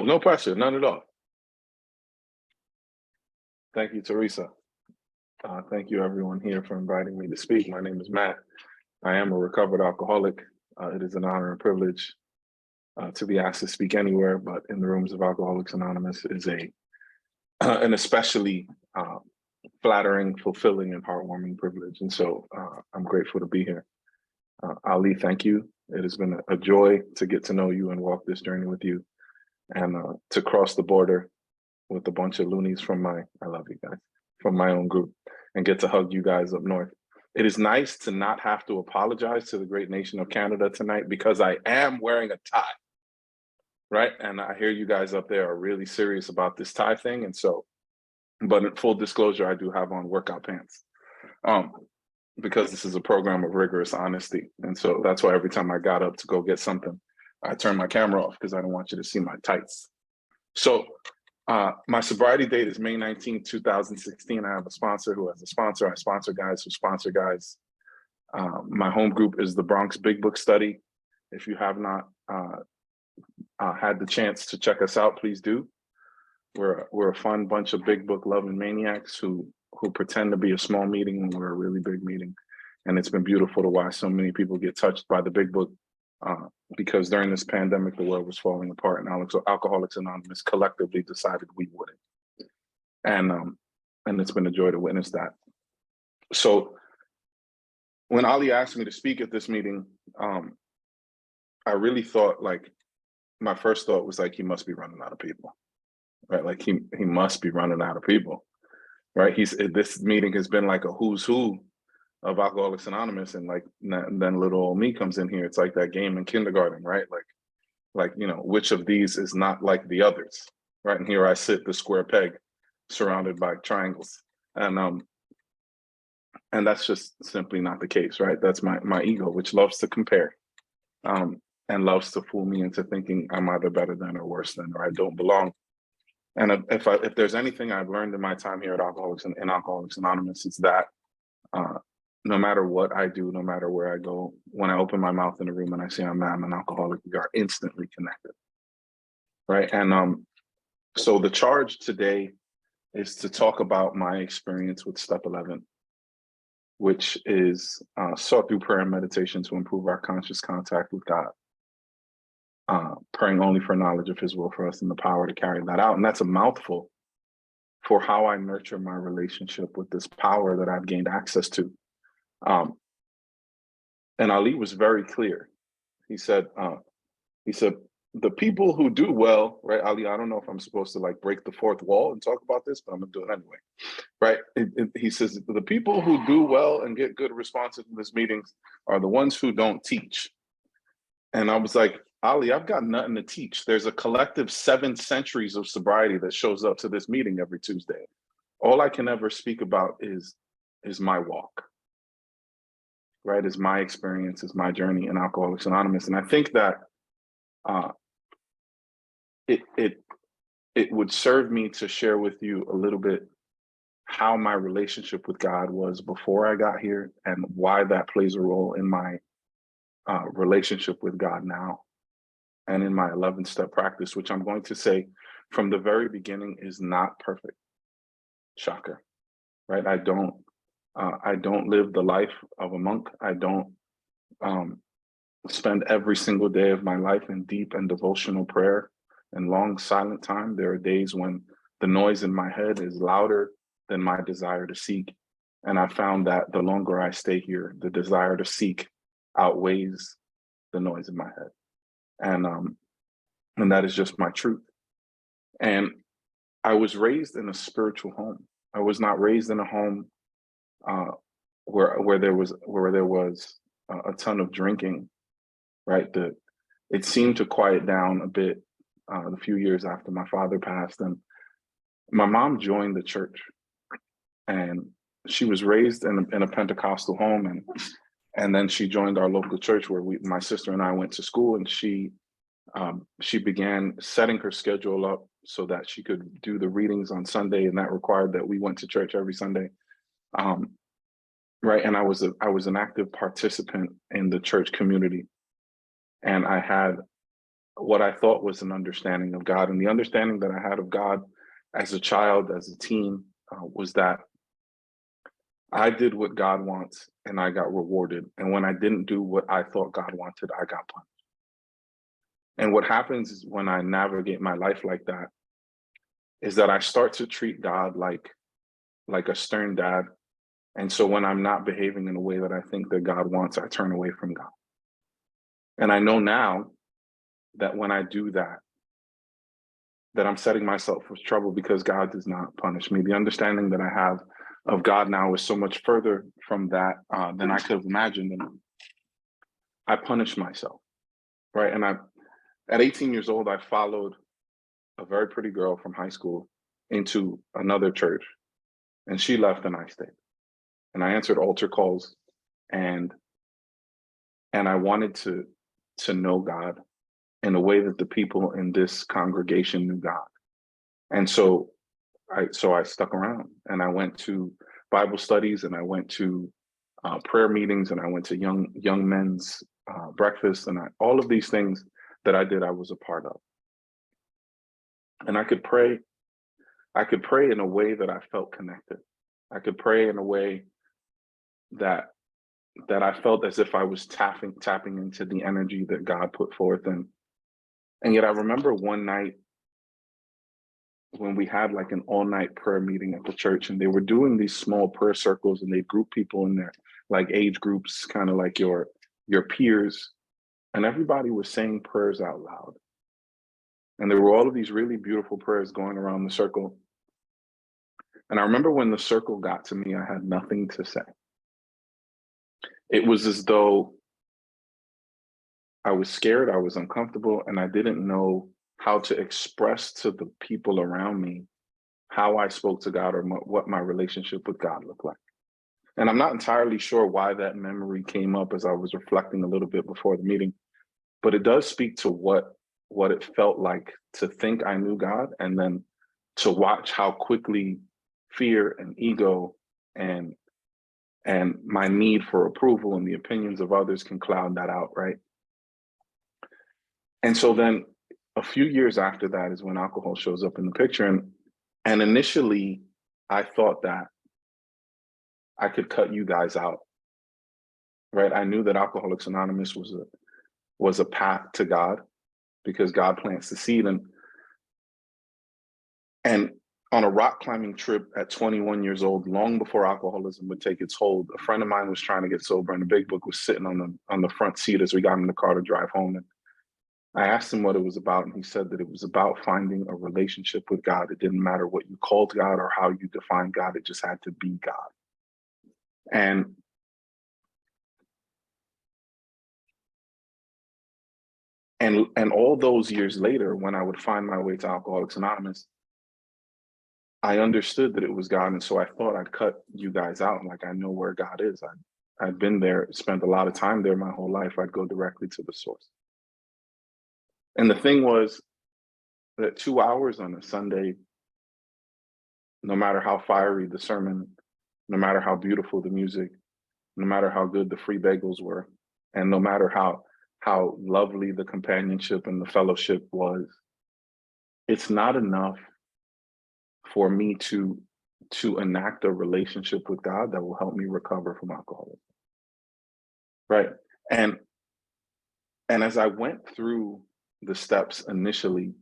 No pressure, none at all. Thank you, Teresa. Thank you, everyone here, for inviting me to speak. My name is Matt. I am a recovered alcoholic. It is an honor and privilege to be asked to speak anywhere, but in the rooms of Alcoholics Anonymous is an especially flattering, fulfilling, and heartwarming privilege. And so I'm grateful to be here. Ali, thank you. It has been a joy to get to know you and walk this journey with you, and to cross the border with a bunch of loonies I love you guys, from my own group, and get to hug you guys up north. It is nice to not have to apologize to the great nation of Canada tonight, because I am wearing a tie, right? And I hear you guys up there are really serious about this tie thing. And so, but in full disclosure, I do have on workout pants, because this is a program of rigorous honesty. And so that's why every time I got up to go get something, I turned my camera off, because I don't want you to see my tights. So my sobriety date is May 19, 2016. I have a sponsor who has a sponsor. I sponsor guys who sponsor guys. My home group is the Bronx Big Book Study. If you have not had the chance to check us out, please do. We're a fun bunch of big book loving maniacs who pretend to be a small meeting when we're a really big meeting. And it's been beautiful to watch so many people get touched by the big book, because during this pandemic, the world was falling apart, and Alcoholics Anonymous collectively decided we wouldn't. And it's been a joy to witness that. So when Ali asked me to speak at this meeting, I really thought, like, my first thought was like, he must be running out of people, right? Like he must be running out of people, right? This meeting has been like a who's who of Alcoholics Anonymous, and then little old me comes in here. It's like that game in kindergarten, right? Like which of these is not like the others, right? And here I sit, the square peg, surrounded by triangles, and that's just simply not the case, right? That's my ego, which loves to compare, and loves to fool me into thinking I'm either better than or worse than, or I don't belong. And if there's anything I've learned in my time here at Alcoholics and in Alcoholics Anonymous, it's that no matter what I do, no matter where I go, when I open my mouth in a room and I say I'm an alcoholic, we are instantly connected, right? And so the charge today is to talk about my experience with Step 11, which is sought through prayer and meditation to improve our conscious contact with God, praying only for knowledge of His will for us and the power to carry that out. And that's a mouthful for how I nurture my relationship with this power that I've gained access to. And Ali was very clear. He said, the people who do well, right, Ali, I don't know if I'm supposed to like break the fourth wall and talk about this, but I'm gonna do it anyway, right? He says, the people who do well and get good responses in these meetings are the ones who don't teach. And I was like, Ali, I've got nothing to teach. There's a collective 7 centuries of sobriety that shows up to this meeting every Tuesday. All I can ever speak about is my walk, right? Is my experience, is my journey in Alcoholics Anonymous. And I think that it would serve me to share with you a little bit how my relationship with God was before I got here, and why that plays a role in my relationship with God now, and in my 11-step practice, which I'm going to say from the very beginning is not perfect. Shocker, right? I don't live the life of a monk. I don't spend every single day of my life in deep and devotional prayer and long silent time. There are days when the noise in my head is louder than my desire to seek. And I found that the longer I stay here, the desire to seek outweighs the noise in my head. And that is just my truth. And I was raised in a spiritual home. I was not raised in a home where there was a ton of drinking, right? It seemed to quiet down a bit a few years after my father passed, and my mom joined the church, and she was raised in a Pentecostal home, and then she joined our local church where my sister and I went to school, and she began setting her schedule up so that she could do the readings on Sunday, and that required that we went to church every Sunday. Right, and I was an active participant in the church community, and I had what I thought was an understanding of God. And the understanding that I had of God as a child, as a teen, was that I did what God wants and I got rewarded. And when I didn't do what I thought God wanted, I got punished. And what happens is when I navigate my life like that, is that I start to treat God like a stern dad. And so when I'm not behaving in a way that I think that God wants, I turn away from God. And I know now that when I do that, that I'm setting myself for trouble because God does not punish me. The understanding that I have of God now is so much further from that than I could have imagined. And I punish myself, right? And at 18 years old, I followed a very pretty girl from high school into another church, and she left and I stayed. And I answered altar calls, and I wanted to know God in a way that the people in this congregation knew God. And so I stuck around, and I went to Bible studies, and I went to prayer meetings, and I went to young men's breakfast, and all of these things that I did, I was a part of. And I could pray in a way that I felt connected. I could pray in a way that I felt as if I was tapping into the energy that God put forth. And yet I remember one night when we had like an all-night prayer meeting at the church, and they were doing these small prayer circles, and they group people in their like age groups, kind of like your peers, and everybody was saying prayers out loud. And there were all of these really beautiful prayers going around the circle. And I remember when the circle got to me, I had nothing to say. It was as though I was scared, I was uncomfortable, and I didn't know how to express to the people around me how I spoke to God or what my relationship with God looked like. And I'm not entirely sure why that memory came up as I was reflecting a little bit before the meeting, but it does speak to what it felt like to think I knew God, and then to watch how quickly fear and ego and my need for approval and the opinions of others can cloud that out, right? And so then a few years after that is when alcohol shows up in the picture. And initially, I thought that I could cut you guys out, right? I knew that Alcoholics Anonymous was a path to God, because God plants the seed. And on a rock climbing trip at 21 years old, long before alcoholism would take its hold, a friend of mine was trying to get sober, and the big book was sitting on the front seat as we got in the car to drive home. And I asked him what it was about, and he said that it was about finding a relationship with God. It didn't matter what you called God or how you defined God. It just had to be God. And all those years later, when I would find my way to Alcoholics Anonymous, I understood that it was God. And so I thought I'd cut you guys out. Like, I know where God is. I'd been there, spent a lot of time there my whole life. I'd go directly to the source. And the thing was that 2 hours on a Sunday, no matter how fiery the sermon, no matter how beautiful the music, no matter how good the free bagels were, and no matter how lovely the companionship and the fellowship was, it's not enough for me to enact a relationship with God that will help me recover from alcoholism. Right. And as I went through the steps initially,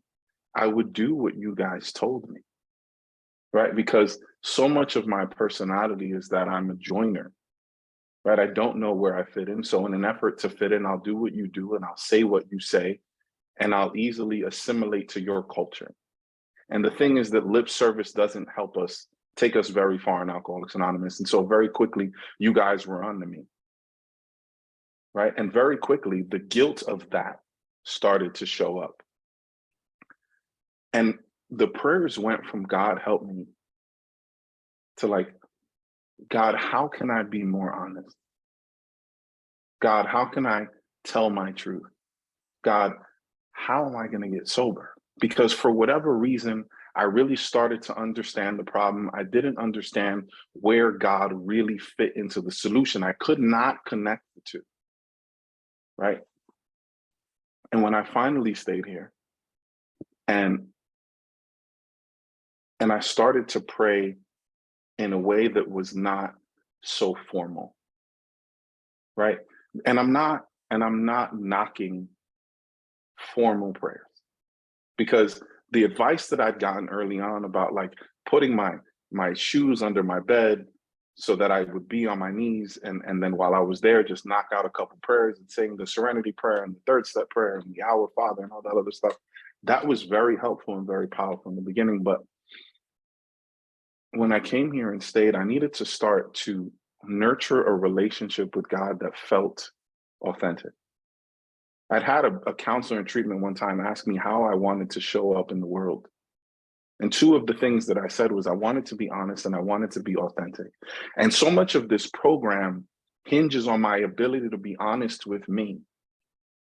I would do what you guys told me. Right. Because so much of my personality is that I'm a joiner. Right. I don't know where I fit in. So in an effort to fit in, I'll do what you do, and I'll say what you say, and I'll easily assimilate to your culture. And the thing is that lip service doesn't help us take us very far in Alcoholics Anonymous. And so very quickly, you guys were on to me. Right. And very quickly, the guilt of that started to show up. And the prayers went from God help me to like, God, how can I be more honest? God, how can I tell my truth? God, how am I going to get sober? Because for whatever reason, I really started to understand the problem. I didn't understand where God really fit into the solution. I could not connect the two, right? And when I finally stayed here and I started to pray in a way that was not so formal, right? And I'm not knocking formal prayers, because the advice that I'd gotten early on about like putting my shoes under my bed so that I would be on my knees, and then while I was there, just knock out a couple prayers and saying the Serenity Prayer and the Third Step Prayer and the Our Father and all that other stuff. That was very helpful and very powerful in the beginning. But when I came here and stayed, I needed to start to nurture a relationship with God that felt authentic. I'd had a counselor in treatment one time ask me how I wanted to show up in the world. And two of the things that I said was I wanted to be honest and I wanted to be authentic. And so much of this program hinges on my ability to be honest with me,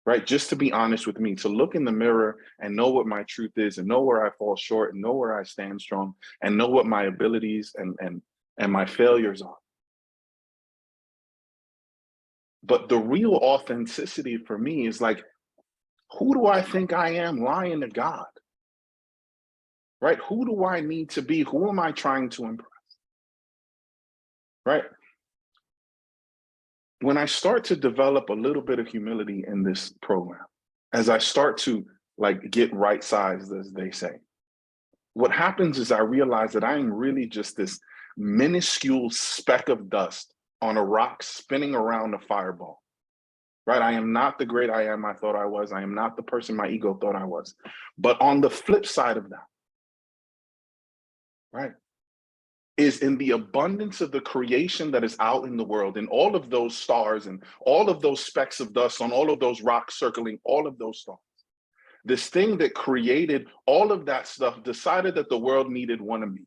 right? Just to be honest with me, to look in the mirror and know what my truth is and know where I fall short and know where I stand strong and know what my abilities and my failures are. But the real authenticity for me is like, who do I think I am lying to God? Right? Who do I need to be? Who am I trying to impress? Right? When I start to develop a little bit of humility in this program, as I start to like get right sized, as they say, what happens is I realize that I am really just this minuscule speck of dust on a rock spinning around a fireball. Right? I am not the great I am I thought I was. I am not the person my ego thought I was. But on the flip side of that, right, is in the abundance of the creation that is out in the world, and all of those stars and all of those specks of dust on all of those rocks circling all of those stars. This thing that created all of that stuff decided that the world needed one of me.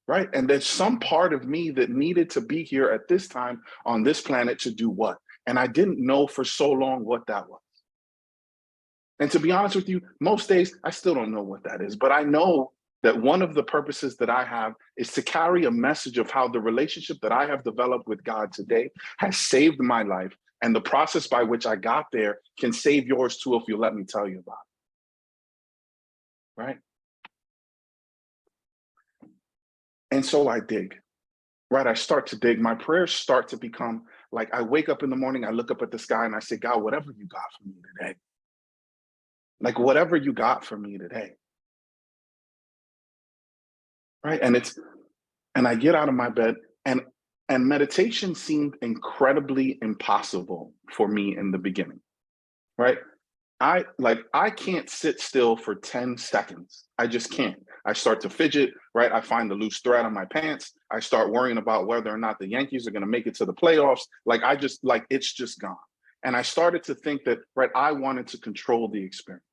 Right? And there's some part of me that needed to be here at this time on this planet to do what? And I didn't know for so long what that was. And to be honest with you, most days I still don't know what that is, but I know that one of the purposes that I have is to carry a message of how the relationship that I have developed with God today has saved my life. And the process by which I got there can save yours too, if you let me tell you about it. Right? And so I dig, right? I start to dig. My prayers start to become like, I wake up in the morning, I look up at the sky and I say, God, whatever you got for me today, like whatever you got for me today. Right? And I get out of my bed, and meditation seemed incredibly impossible for me in the beginning. Right? I can't sit still for 10 seconds. I just can't. I start to fidget, right? I find the loose thread on my pants. I start worrying about whether or not the Yankees are going to make it to the playoffs. It's just gone. And I started to think that, right, I wanted to control the experience.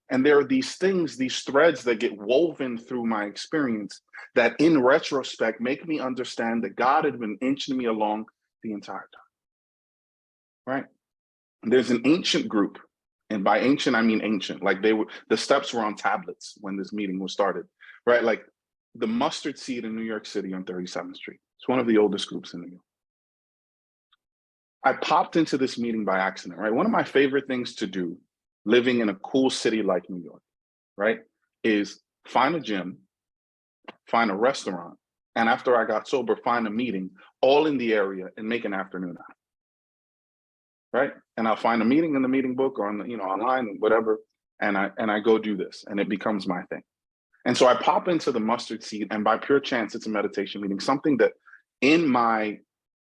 And there are these things, these threads that get woven through my experience that in retrospect make me understand that God had been inching me along the entire time, right? There's an ancient group, and by ancient, I mean ancient, like the steps were on tablets when this meeting was started, right? Like the Mustard Seed in New York City on 37th Street. It's one of the oldest groups in New York. I popped into this meeting by accident, right? One of my favorite things to do living in a cool city like New York, right, is find a gym, find a restaurant, and after I got sober, find a meeting all in the area and make an afternoon out. Right? And I'll find a meeting in the meeting book or on the, online, whatever, and I go do this, and it becomes my thing. And so I pop into the Mustard Seed, and by pure chance, it's a meditation meeting, something that in my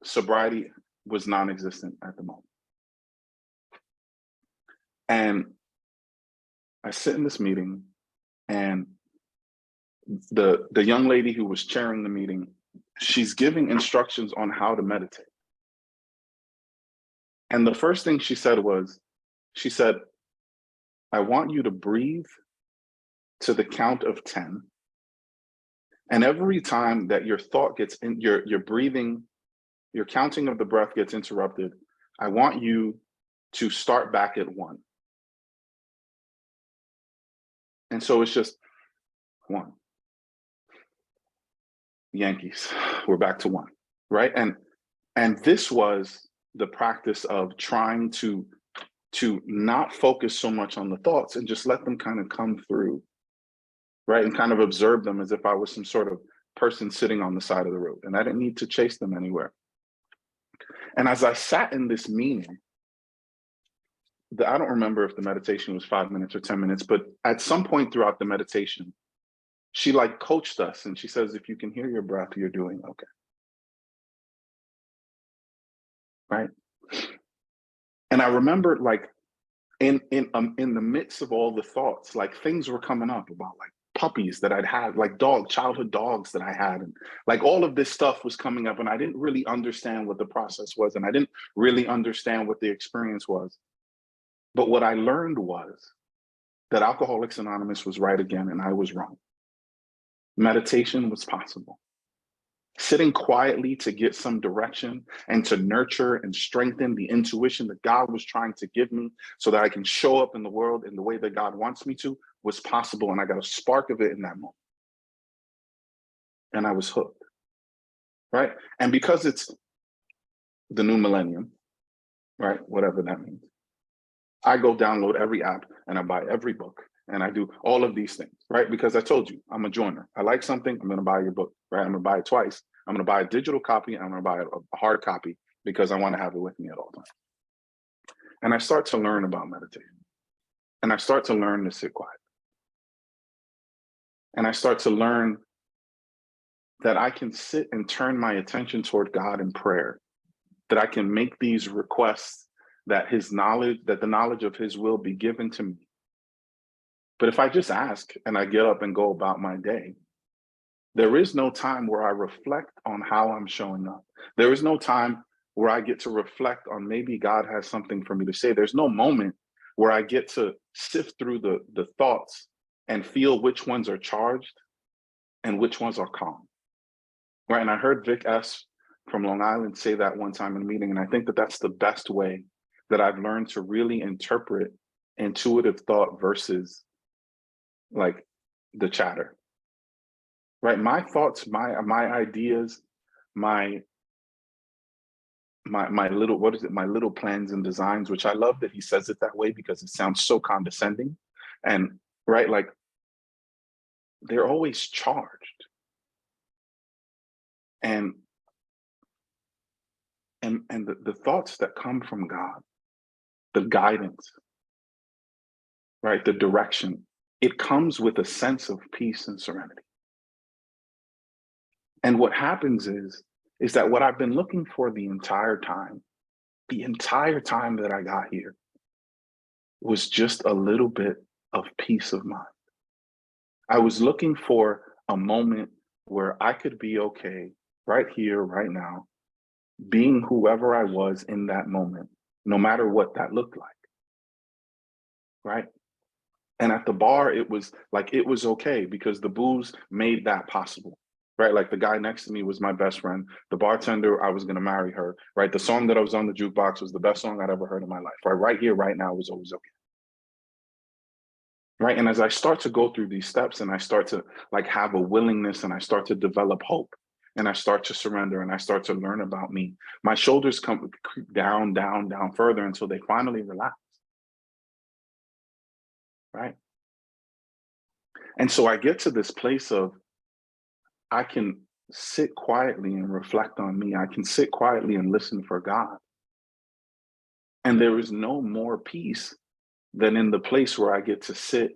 sobriety was non-existent at the moment. And I sit in this meeting, and the young lady who was chairing the meeting, she's giving instructions on how to meditate. And the first thing she said was, I want you to breathe to the count of 10. And every time that your thought gets in, your breathing, your counting of the breath gets interrupted, I want you to start back at 1. And so it's just 1. Yankees, we're back to 1, right? And this was the practice of trying to not focus so much on the thoughts and just let them kind of come through, right? And kind of observe them as if I was some sort of person sitting on the side of the road, and I didn't need to chase them anywhere. And as I sat in this meeting, I don't remember if the meditation was 5 minutes or 10 minutes, but at some point throughout the meditation, she like coached us and she says, if you can hear your breath, you're doing okay. Right. And I remember like in the midst of all the thoughts, like things were coming up about like puppies that I'd had, like childhood dogs that I had. And like all of this stuff was coming up and I didn't really understand what the process was. And I didn't really understand what the experience was. But what I learned was that Alcoholics Anonymous was right again and I was wrong. Meditation was possible. Sitting quietly to get some direction and to nurture and strengthen the intuition that God was trying to give me so that I can show up in the world in the way that God wants me to was possible. And I got a spark of it in that moment. And I was hooked, right? And because it's the new millennium, right? Whatever that means. I go download every app and I buy every book and I do all of these things, right? Because I told you, I'm a joiner. I like something, I'm going to buy your book, right? I'm going to buy it twice. I'm going to buy a digital copy and I'm going to buy a hard copy because I want to have it with me at all times. And I start to learn about meditation. And I start to learn to sit quiet. And I start to learn that I can sit and turn my attention toward God in prayer, that I can make these requests, that the knowledge of his will be given to me. But if I just ask and I get up and go about my day, there is no time where I reflect on how I'm showing up. There is no time where I get to reflect on maybe God has something for me to say. There's no moment where I get to sift through the thoughts and feel which ones are charged and which ones are calm. Right. And I heard Vic S. from Long Island say that one time in a meeting. And I think that that's the best way that I've learned to really interpret intuitive thought versus like the chatter. Right. My thoughts, my ideas, my little, what is it? My little plans and designs, which I love that he says it that way because it sounds so condescending. And right, like they're always charged. And the thoughts that come from God, the guidance, right, the direction, it comes with a sense of peace and serenity. And what happens is that what I've been looking for the entire time that I got here, was just a little bit of peace of mind. I was looking for a moment where I could be okay right here, right now, being whoever I was in that moment, no matter what that looked like. Right. And at the bar, it was okay because the booze made that possible. Right. Like the guy next to me was my best friend. The bartender, I was going to marry her. Right. The song that I was on the jukebox was the best song I'd ever heard in my life. Right here, right now was always okay. Right. And as I start to go through these steps and I start to like have a willingness and I start to develop hope and I start to surrender and I start to learn about me, my shoulders come creep down, down, down further until they finally relax. Right. And so I get to this place of I can sit quietly and reflect on me. I can sit quietly and listen for God. And there is no more peace than in the place where I get to sit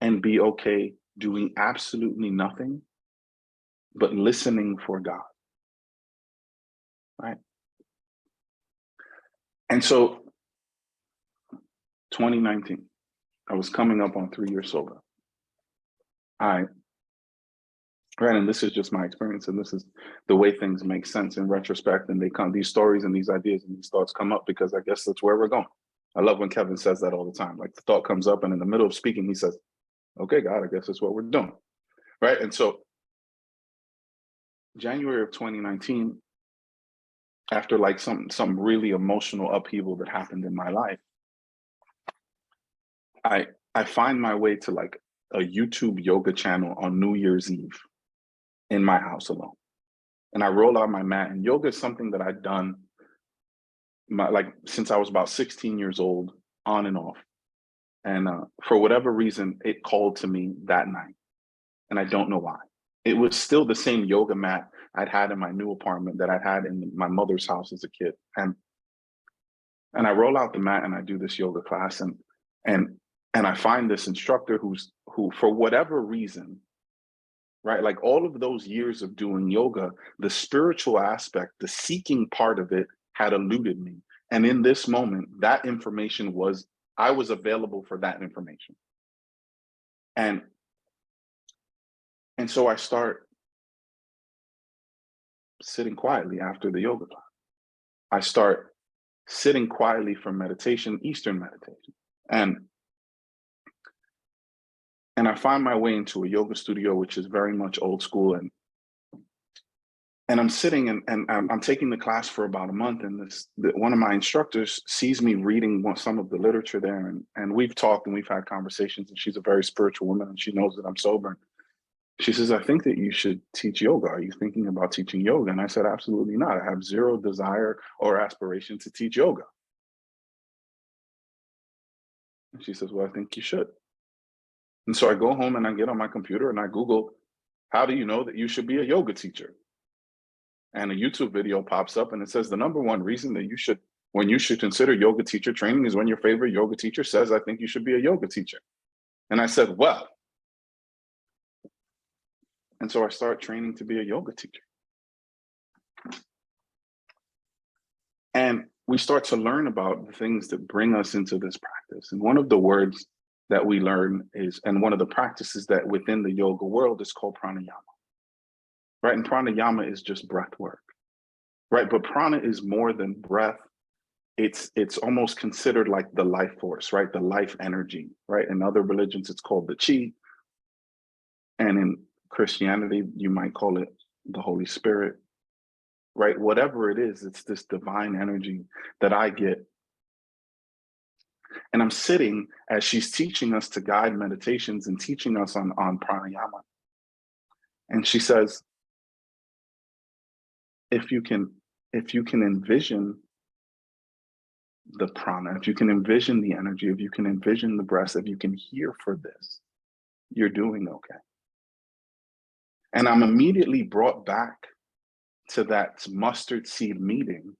and be okay doing absolutely nothing but listening for God. Right. And so 2019, I was coming up on 3 years sober. And this is just my experience, and this is the way things make sense in retrospect, and these stories and these ideas and these thoughts come up because I guess that's where we're going. I love when Kevin says that all the time. Like the thought comes up and in the middle of speaking, he says, okay, God, I guess that's what we're doing. Right. And so January of 2019, after like some really emotional upheaval that happened in my life, I find my way to like a YouTube yoga channel on New Year's Eve in my house alone. And I roll out my mat, and yoga is something that I'd done since I was about 16 years old, on and off. And for whatever reason, it called to me that night. And I don't know why. It was still the same yoga mat I'd had in my new apartment that I'd had in my mother's house as a kid. And I roll out the mat and I do this yoga class, and I find this instructor who for whatever reason, right, like all of those years of doing yoga, the spiritual aspect, the seeking part of it had eluded me. And in this moment, that information I was available for that information. And so I start sitting quietly after the yoga class. I start sitting quietly for meditation, Eastern meditation. And I find my way into a yoga studio, which is very much old school. And I'm sitting and I'm taking the class for about a month. And one of my instructors sees me reading some of the literature there. And we've talked and we've had conversations. And she's a very spiritual woman and she knows that I'm sober. She says, I think that you should teach yoga. Are you thinking about teaching yoga? And I said, absolutely not. I have zero desire or aspiration to teach yoga. And she says, well, I think you should. And so I go home and I get on my computer and I Google, how do you know that you should be a yoga teacher? And a YouTube video pops up and it says the number one reason that when you should consider yoga teacher training is when your favorite yoga teacher says, I think you should be a yoga teacher. And I said, well. And so I start training to be a yoga teacher. And we start to learn about the things that bring us into this practice. And one of the words that we learn and one of the practices that within the yoga world is called pranayama, right? And pranayama is just breath work, right? But prana is more than breath. It's almost considered like the life force, right? The life energy, right? In other religions, it's called the chi. And in Christianity, you might call it the Holy Spirit, right? Whatever it is, it's this divine energy that I get. And I'm sitting as she's teaching us to guide meditations and teaching us on pranayama. And she says, if you can envision the prana, if you can envision the energy, if you can envision the breath, if you can hear for this, you're doing okay. And I'm immediately brought back to that mustard seed meeting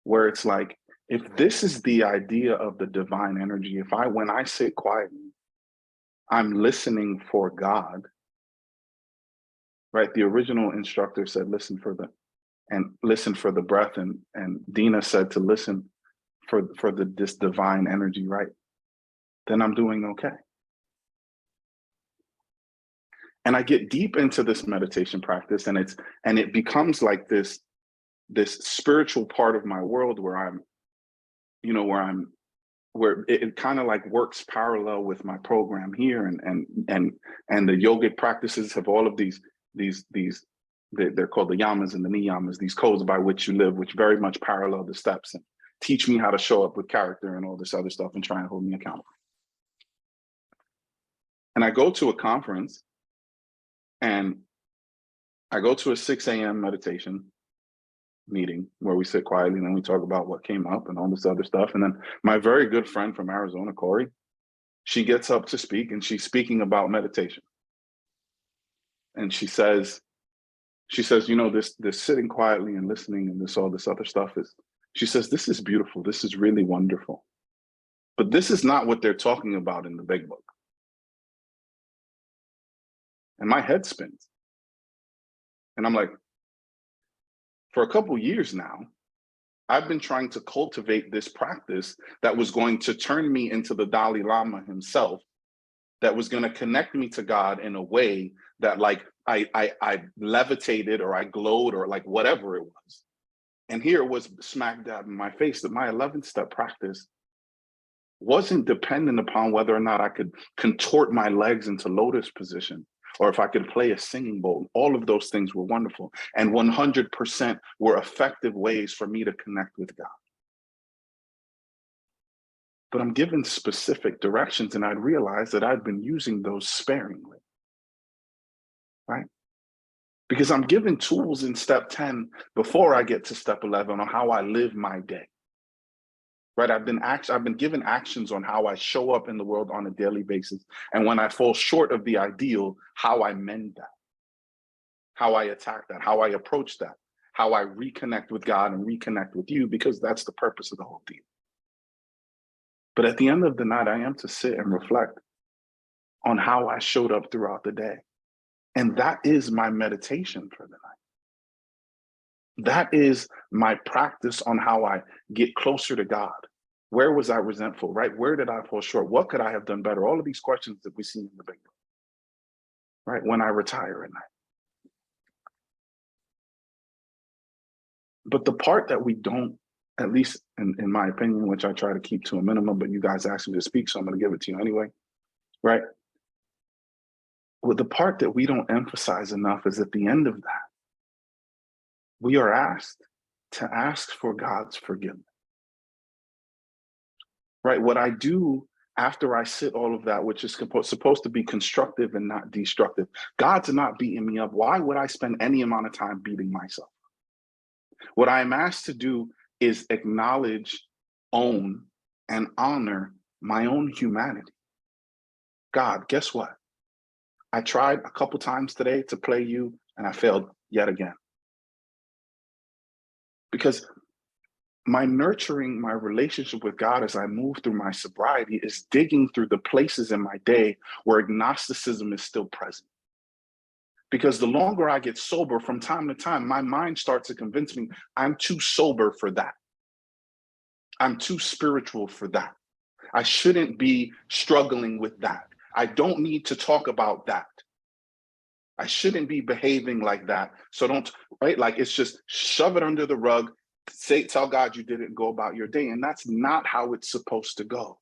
where it's like, if this is the idea of the divine energy, when I sit quietly, I'm listening for God, right? The original instructor said, listen for the breath. And Dina said to listen for this divine energy, right? Then I'm doing okay. And I get deep into this meditation practice and it becomes like this spiritual part of my world where it kind of like works parallel with my program here, and the yogic practices have all of these they're called the yamas and the niyamas, these codes by which you live, which very much parallel the steps and teach me how to show up with character and all this other stuff and try and hold me accountable. And I go to a conference and I go to a 6 a.m. meditation meeting where we sit quietly and then we talk about what came up and all this other stuff. And then my very good friend from Arizona, Corey, she gets up to speak and she's speaking about meditation. And she says, this sitting quietly and listening and all this other stuff she says, this is beautiful. This is really wonderful. But this is not what they're talking about in the big book. And my head spins. And I'm like, for a couple years now, I've been trying to cultivate this practice that was going to turn me into the Dalai Lama himself, that was going to connect me to God in a way that like I levitated or I glowed or like whatever it was. And here it was smack dab in my face that my 11th step practice wasn't dependent upon whether or not I could contort my legs into lotus position or if I could play a singing bowl. All of those things were wonderful and 100% were effective ways for me to connect with God. But I'm given specific directions and I'd realized that I'd been using those sparingly, right? Because I'm given tools in step 10 before I get to step 11 on how I live my day. right? I've been given actions on how I show up in the world on a daily basis. And when I fall short of the ideal, how I mend that, how I attack that, how I approach that, how I reconnect with God and reconnect with you, because that's the purpose of the whole thing. But at the end of the night, I am to sit and reflect on how I showed up throughout the day. And that is my meditation for the night. That is my practice on how I get closer to God. Where was I resentful, right? Where did I fall short? What could I have done better? All of these questions that we see in the big book, right? When I retire at night. But the part that we don't, at least in my opinion, which I try to keep to a minimum, but you guys asked me to speak, so I'm going to give it to you anyway, right? Well, the part that we don't emphasize enough is at the end of that, we are asked to ask for God's forgiveness, right? What I do after I sit all of that, which is supposed to be constructive and not destructive, God's not beating me up. Why would I spend any amount of time beating myself? What I am asked to do is acknowledge, own, and honor my own humanity. God, guess what? I tried a couple times today to play you, and I failed yet again. Because my nurturing my relationship with God as I move through my sobriety is digging through the places in my day where agnosticism is still present. Because the longer I get sober, from time to time, my mind starts to convince me I'm too sober for that. I'm too spiritual for that. I shouldn't be struggling with that. I don't need to talk about that. I shouldn't be behaving like that. So don't, right? Like, it's just shove it under the rug, tell God you didn't, go about your day. And that's not how it's supposed to go.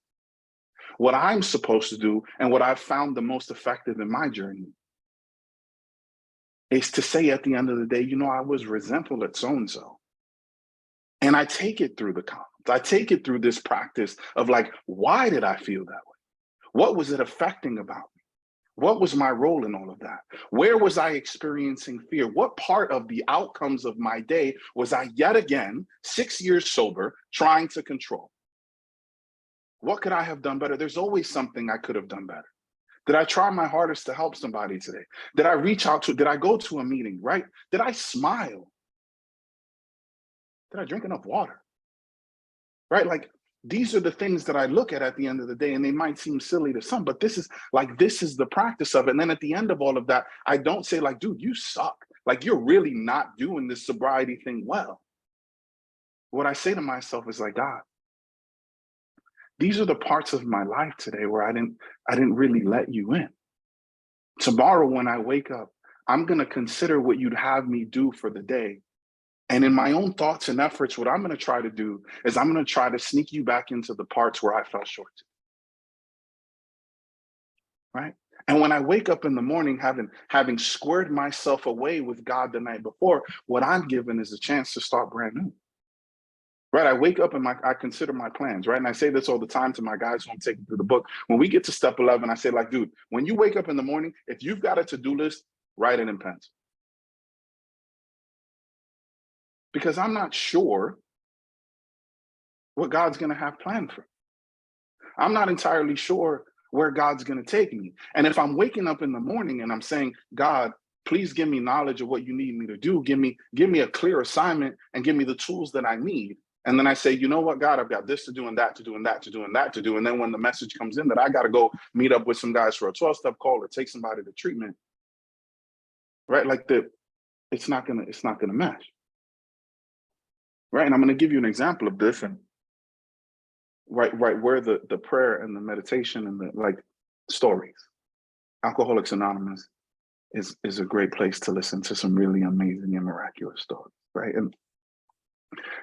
What I'm supposed to do, and what I've found the most effective in my journey, is to say at the end of the day, you know, I was resentful at so-and-so. And I take it through the comments. I take it through this practice of like, why did I feel that way? What was it affecting about me? What was my role in all of that? Where was I experiencing fear? What part of the outcomes of my day was I yet again, 6 years sober, trying to control? What could I have done better? There's always something I could have done better. Did I try my hardest to help somebody today? Did I reach out to, did I go to a meeting, right? Did I smile? Did I drink enough water? Right? Like, these are the things that I look at the end of the day, and they might seem silly to some, but this is the practice of it. And then at the end of all of that, I don't say like, dude, you suck. Like, you're really not doing this sobriety thing well. What I say to myself is like, God, these are the parts of my life today where I didn't really let you in. Tomorrow when I wake up, I'm going to consider what you'd have me do for the day. And in my own thoughts and efforts, what I'm going to try to do is I'm going to try to sneak you back into the parts where I fell short. Right? And when I wake up in the morning, having squared myself away with God the night before, what I'm given is a chance to start brand new. Right? I wake up and I consider my plans, right? And I say this all the time to my guys who I'm taking through the book. When we get to step 11, I say like, dude, when you wake up in the morning, if you've got a to-do list, write it in pencil. Because I'm not sure what God's going to have planned for me. I'm not entirely sure where God's going to take me. And if I'm waking up in the morning and I'm saying, God, please give me knowledge of what you need me to do. Give me a clear assignment and give me the tools that I need. And then I say, you know what, God, I've got this to do and that to do and that to do and that to do. And then when the message comes in that I got to go meet up with some guys for a 12-step call or take somebody to treatment, right? Like it's not gonna mesh. Right. And I'm gonna give you an example of this, and right where the prayer and the meditation and the like stories. Alcoholics Anonymous is a great place to listen to some really amazing and miraculous stories, right? And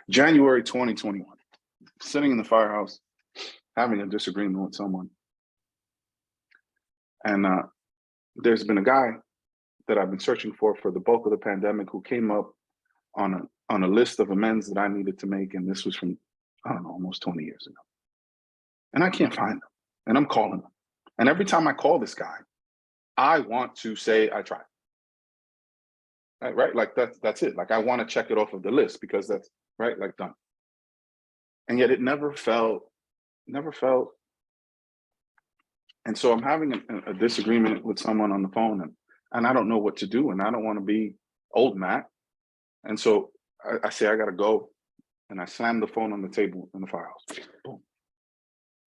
January 2021, sitting in the firehouse, having a disagreement with someone. And there's been a guy that I've been searching for the bulk of the pandemic who came up on a list of amends that I needed to make. And this was from, I don't know, almost 20 years ago. And I can't find him. And I'm calling him. And every time I call this guy, I want to say I tried. Right? Like that's it. Like I want to check it off of the list because that's right, like done. And yet it never felt. And so I'm having a disagreement with someone on the phone, and I don't know what to do, and I don't want to be old Matt. And so I say, I got to go. And I slam the phone on the table in the firehouse. Boom.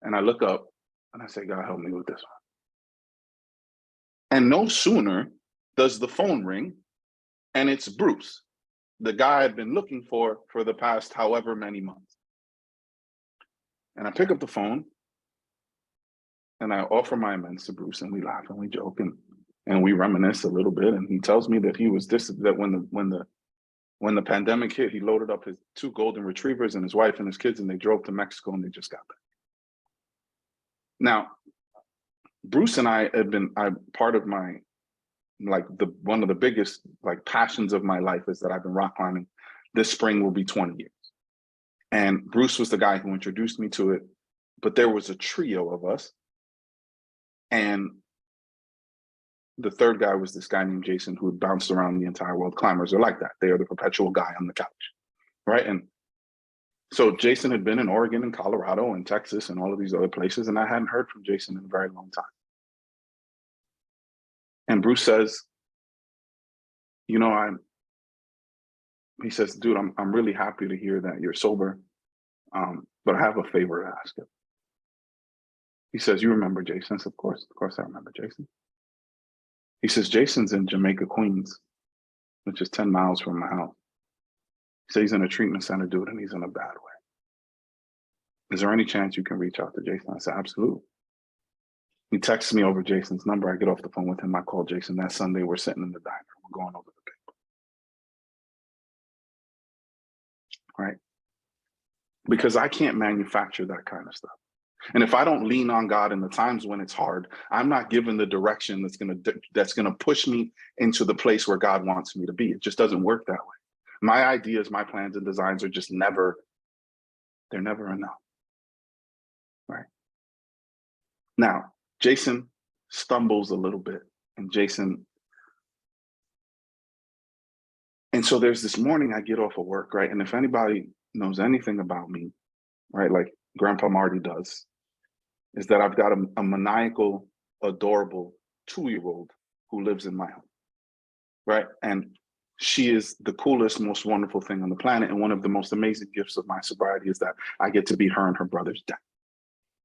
And I look up and I say, God, help me with this one. And no sooner does the phone ring, and it's Bruce, the guy I've been looking for the past however many months. And I pick up the phone and I offer my amends to Bruce, and we laugh and we joke and we reminisce a little bit. And he tells me that that when the pandemic hit, he loaded up his 2 golden retrievers and his wife and his kids, and they drove to Mexico, and they just got back. Now, Bruce and I have been, part of my, one of the biggest passions of my life is that I've been rock climbing. This spring will be 20 years. And Bruce was the guy who introduced me to it, but there was a trio of us. And the third guy was this guy named Jason, who had bounced around the entire world. Climbers are like that. They are the perpetual guy on the couch, right? And so Jason had been in Oregon and Colorado and Texas and all of these other places, and I hadn't heard from Jason in a very long time. And Bruce says, he says, dude, I'm really happy to hear that you're sober, but I have a favor to ask you. He says, you remember Jason? I said, of course I remember Jason. He says, Jason's in Jamaica, Queens, which is 10 miles from my house. He says he's in a treatment center, dude, and he's in a bad way. Is there any chance you can reach out to Jason? I said, absolutely. He texts me over Jason's number. I get off the phone with him. I call Jason. That Sunday, we're sitting in the diner. We're going over the paper. Right? Because I can't manufacture that kind of stuff. And if I don't lean on God in the times when it's hard, I'm not given the direction that's gonna push me into the place where God wants me to be. It just doesn't work that way. My ideas, my plans and designs are just never enough. Right? Now, Jason stumbles a little bit, and so there's this morning I get off of work, right? And if anybody knows anything about me, right, like Grandpa Marty does, is that I've got a maniacal, adorable 2-year-old who lives in my home, right? And she is the coolest, most wonderful thing on the planet. And one of the most amazing gifts of my sobriety is that I get to be her and her brother's dad,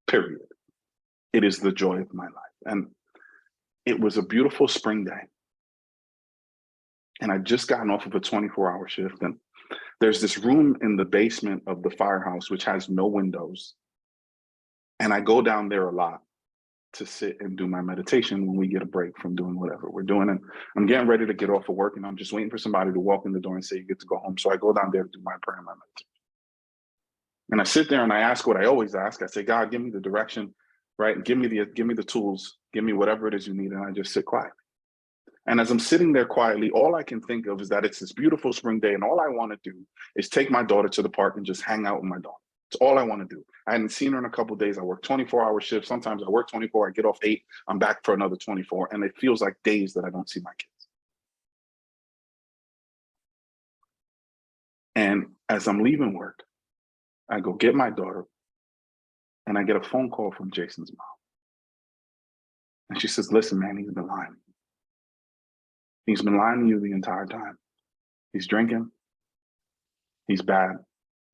period. It is the joy of my life. And it was a beautiful spring day. And I'd just gotten off of a 24-hour shift. And there's this room in the basement of the firehouse, which has no windows. And I go down there a lot to sit and do my meditation when we get a break from doing whatever we're doing. And I'm getting ready to get off of work, and I'm just waiting for somebody to walk in the door and say, you get to go home. So I go down there to do my prayer and my meditation. And I sit there and I ask what I always ask. I say, God, give me the direction, right? And give me the tools, give me whatever it is you need. And I just sit quietly. And as I'm sitting there quietly, all I can think of is that it's this beautiful spring day, and all I want to do is take my daughter to the park and just hang out with my daughter. It's all I want to do. I hadn't seen her in a couple of days. I work 24-hour shifts. Sometimes I work 24, I get off 8, I'm back for another 24, and it feels like days that I don't see my kids. And as I'm leaving work, I go get my daughter, and I get a phone call from Jason's mom. And she says, listen, man, he's been lying. He's been lying to you the entire time. He's drinking. He's bad.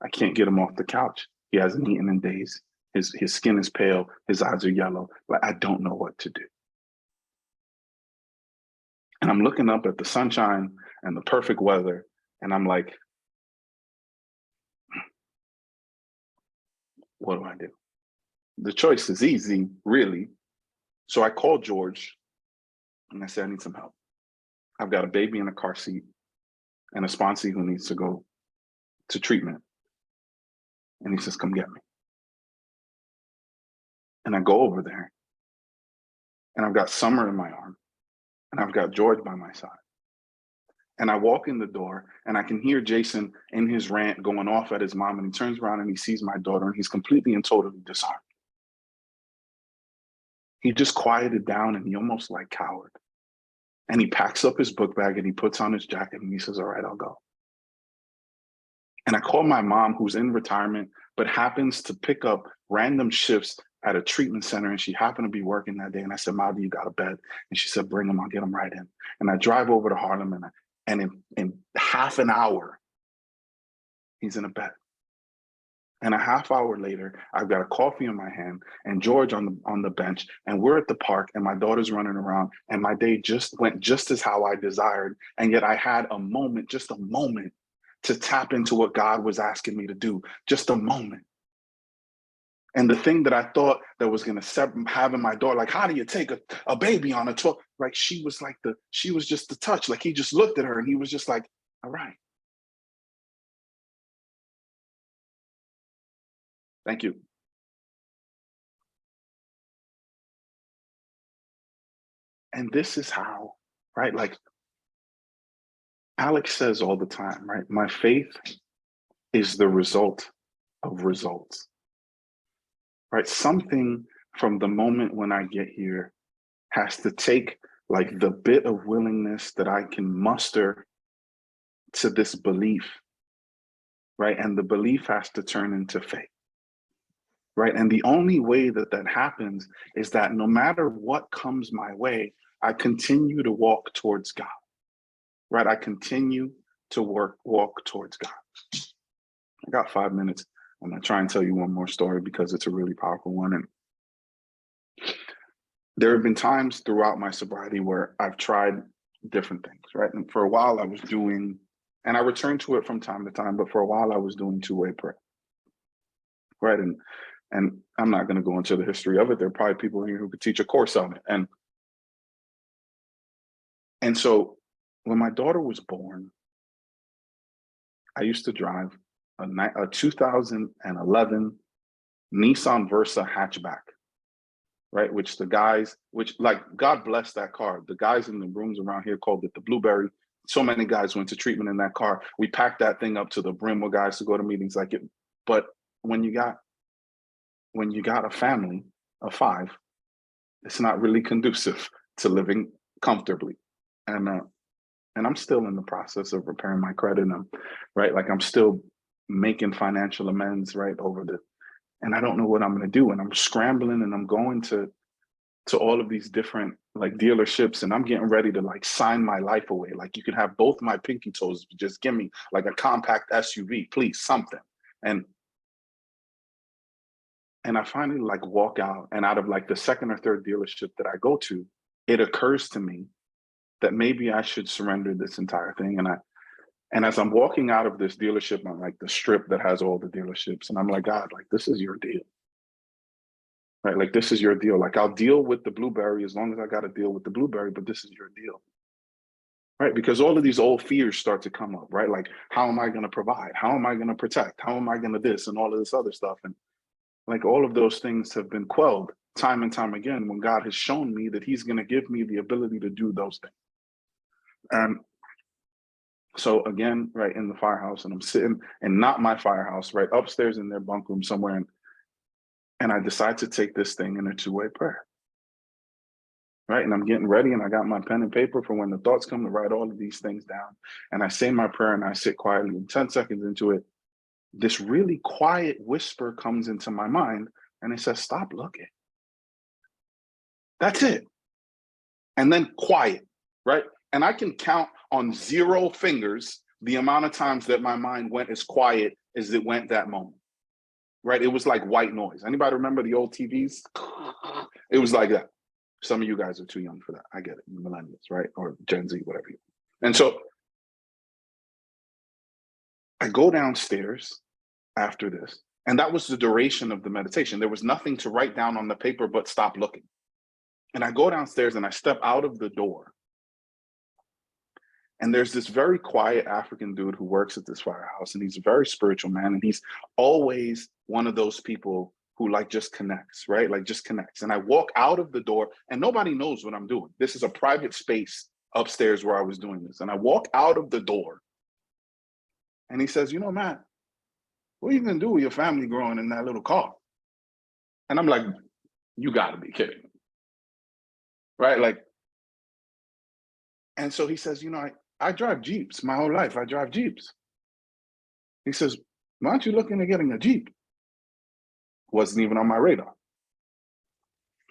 I can't get him off the couch. He hasn't eaten in days. His skin is pale. His eyes are yellow. Like, I don't know what to do. And I'm looking up at the sunshine and the perfect weather, and I'm like, what do I do? The choice is easy, really. So I called George, and I said, I need some help. I've got a baby in a car seat and a sponsee who needs to go to treatment. And he says, come get me. And I go over there, and I've got Summer in my arm, and I've got George by my side. And I walk in the door, and I can hear Jason in his rant going off at his mom, and he turns around and he sees my daughter, and he's completely and totally disarmed. He just quieted down, and he almost like cowered. And he packs up his book bag, and he puts on his jacket, and he says, all right, I'll go. And I call my mom, who's in retirement, but happens to pick up random shifts at a treatment center. And she happened to be working that day. And I said, "Mom, you got a bed?" And she said, "Bring him, I'll get him right in." And I drive over to Harlem, and in half an hour, he's in a bed. And a half hour later, I've got a coffee in my hand and George on the bench, and we're at the park, and my daughter's running around, and my day just went just as how I desired. And yet I had a moment, just a moment, to tap into what God was asking me to do, just a moment. And the thing that I thought that was going to have in my daughter, like, how do you take a baby on a 12? Like, she was just the touch. Like, he just looked at her and he was just like, all right. Thank you. And this is how, right? Like Alex says all the time, right? My faith is the result of results, right? Something from the moment when I get here has to take like the bit of willingness that I can muster to this belief, right? And the belief has to turn into faith, right? And the only way that that happens is that no matter what comes my way, I continue to walk towards God, right? I continue to walk towards God. I got 5 minutes. I'm gonna try and tell you one more story because it's a really powerful one. And there have been times throughout my sobriety where I've tried different things, right? And for a while I was doing, and I return to it from time to time, but for a while I was doing two-way prayer, right? And I'm not gonna go into the history of it. There are probably people here who could teach a course on it. And so when my daughter was born, I used to drive a 2011 Nissan Versa hatchback, right? Which like, God bless that car. The guys in the rooms around here called it the Blueberry. So many guys went to treatment in that car. We packed that thing up to the brim with guys to go to meetings like it. But when you got a family of 5, it's not really conducive to living comfortably. And I'm still in the process of repairing my credit, right? Like, I'm still making financial amends, right, and I don't know what I'm going to do. And I'm scrambling, and I'm going to all of these different like dealerships, and I'm getting ready to like sign my life away. Like, you can have both my pinky toes, just give me like a compact SUV, please, something. And I finally like walk out, and out of like the second or third dealership that I go to, it occurs to me that maybe I should surrender this entire thing. And as I'm walking out of this dealership on like the strip that has all the dealerships, and I'm like, God, like, this is your deal, right? Like, this is your deal. Like, I'll deal with the Blueberry as long as I got to deal with the Blueberry, but this is your deal, right? Because all of these old fears start to come up, right? Like, how am I going to provide? How am I going to protect? How am I going to this and all of this other stuff? And like, all of those things have been quelled time and time again when God has shown me that he's going to give me the ability to do those things. And so again, right, in the firehouse, and I'm sitting, and not my firehouse, right, upstairs in their bunk room somewhere, and I decide to take this thing in a two-way prayer, right? And I'm getting ready, and I got my pen and paper for when the thoughts come to write all of these things down. And I say my prayer, and I sit quietly, and 10 seconds into it, this really quiet whisper comes into my mind, and it says, stop looking. That's it. And then quiet, right? And I can count on 0 fingers the amount of times that my mind went as quiet as it went that moment, right? It was like white noise. Anybody remember the old TVs? It was like that. Some of you guys are too young for that. I get it, millennials, right? Or Gen Z, whatever. And so I go downstairs after this, and that was the duration of the meditation. There was nothing to write down on the paper but stop looking. And I go downstairs, and I step out of the door, and there's this very quiet African dude who works at this firehouse, and he's a very spiritual man. And he's always one of those people who like just connects, right? Like, just connects. And I walk out of the door, and nobody knows what I'm doing. This is a private space upstairs where I was doing this. And I walk out of the door, and he says, you know, Matt, what are you going to do with your family growing in that little car? And I'm like, you got to be kidding me, right? Like, and so he says, you know, I drive Jeeps my whole life. I drive Jeeps. He says, why aren't you looking at getting a Jeep? wasn't even on my radar.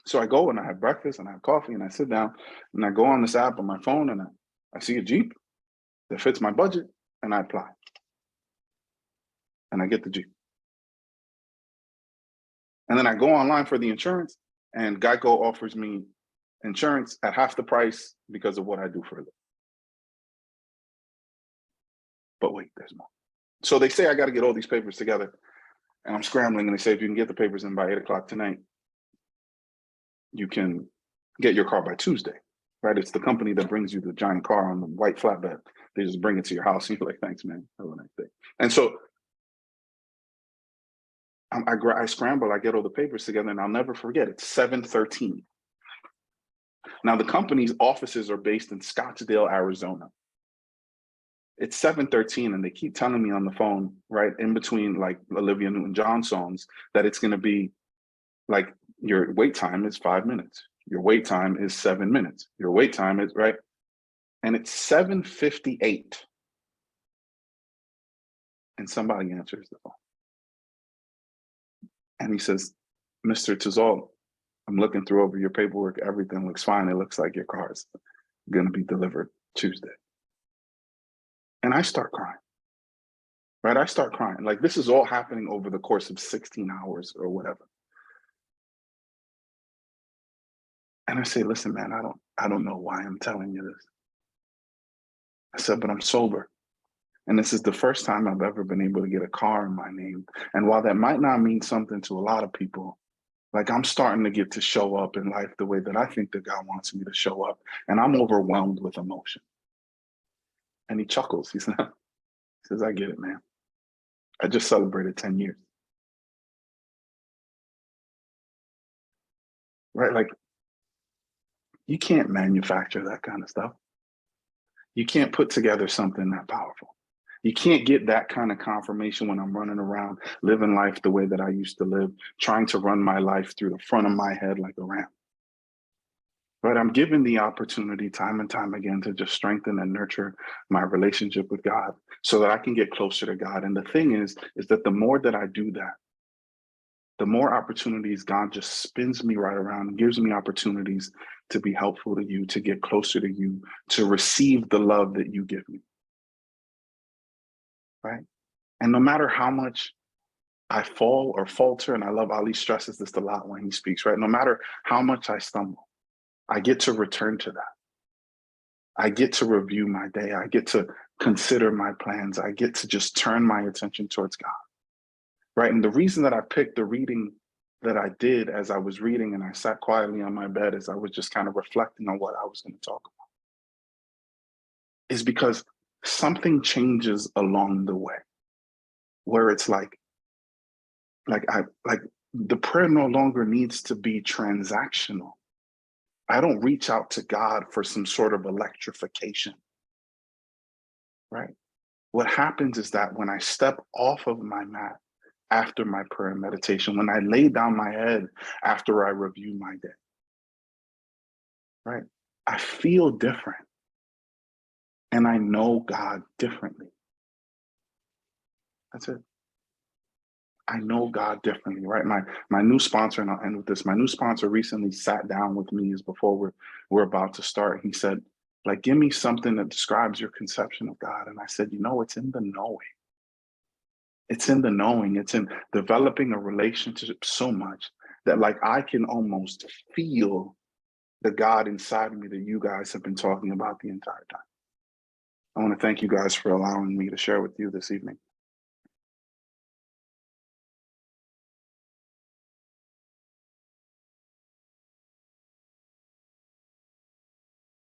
So I go and I have breakfast and I have coffee and I sit down and I go on this app on my phone and I see a Jeep that fits my budget and I apply. And I get the Jeep. And then I go online for the insurance and Geico offers me insurance at half the price because of what I do for a living. But wait, there's more. So they say I got to get all these papers together and I'm scrambling and they say, if you can get the papers in by 8 o'clock tonight, you can get your car by Tuesday, right? It's the company that brings you the giant car on the white flatbed. They just bring it to your house and you're like, thanks, man. Have a nice day. And so I scramble, I get all the papers together and I'll never forget, it's 7:13. Now the company's offices are based in Scottsdale, Arizona. It's 7:13 and they keep telling me on the phone, right, in between like Olivia Newton-John songs, that it's gonna be like, your wait time is 5 minutes. Your wait time is 7 minutes. Your wait time is, right? And it's 7:58. And somebody answers the phone. And he says, Mr. Tizol, I'm looking through over your paperwork. Everything looks fine. It looks like your car is going to be delivered Tuesday. And I start crying, right? I start crying. Like, this is all happening over the course of 16 hours or whatever. And I say, listen, man, I don't know why I'm telling you this. I said, but I'm sober. And this is the first time I've ever been able to get a car in my name. And while that might not mean something to a lot of people, like, I'm starting to get to show up in life the way that I think that God wants me to show up. And I'm overwhelmed with emotion. And he chuckles. He says, I get it, man. I just celebrated 10 years. Right? Like, you can't manufacture that kind of stuff. You can't put together something that powerful. You can't get that kind of confirmation when I'm running around, living life the way that I used to live, trying to run my life through the front of my head like a ram. But I'm given the opportunity time and time again to just strengthen and nurture my relationship with God so that I can get closer to God. And the thing is that the more that I do that, the more opportunities God just spins me right around and gives me opportunities to be helpful to you, to get closer to you, to receive the love that you give me. Right? And no matter how much I fall or falter, and I love Ali stresses this a lot when he speaks, right? No matter how much I stumble, I get to return to that. I get to review my day. I get to consider my plans. I get to just turn my attention towards God, right? And the reason that I picked the reading that I did as I was reading and I sat quietly on my bed as I was just kind of reflecting on what I was going to talk about is because something changes along the way where it's like the prayer no longer needs to be transactional. I don't reach out to God for some sort of electrification, right? What happens is that when I step off of my mat after my prayer and meditation, when I lay down my head after I review my day, right? I feel different and I know God differently. That's it. I know God differently, right? My new sponsor, and I'll end with this. My new sponsor recently sat down with me as before we're about to start. He said, like, give me something that describes your conception of God. And I said, it's in the knowing. It's in the knowing. It's in developing a relationship so much that, like, I can almost feel the God inside of me that you guys have been talking about the entire time. I want to thank you guys for allowing me to share with you this evening.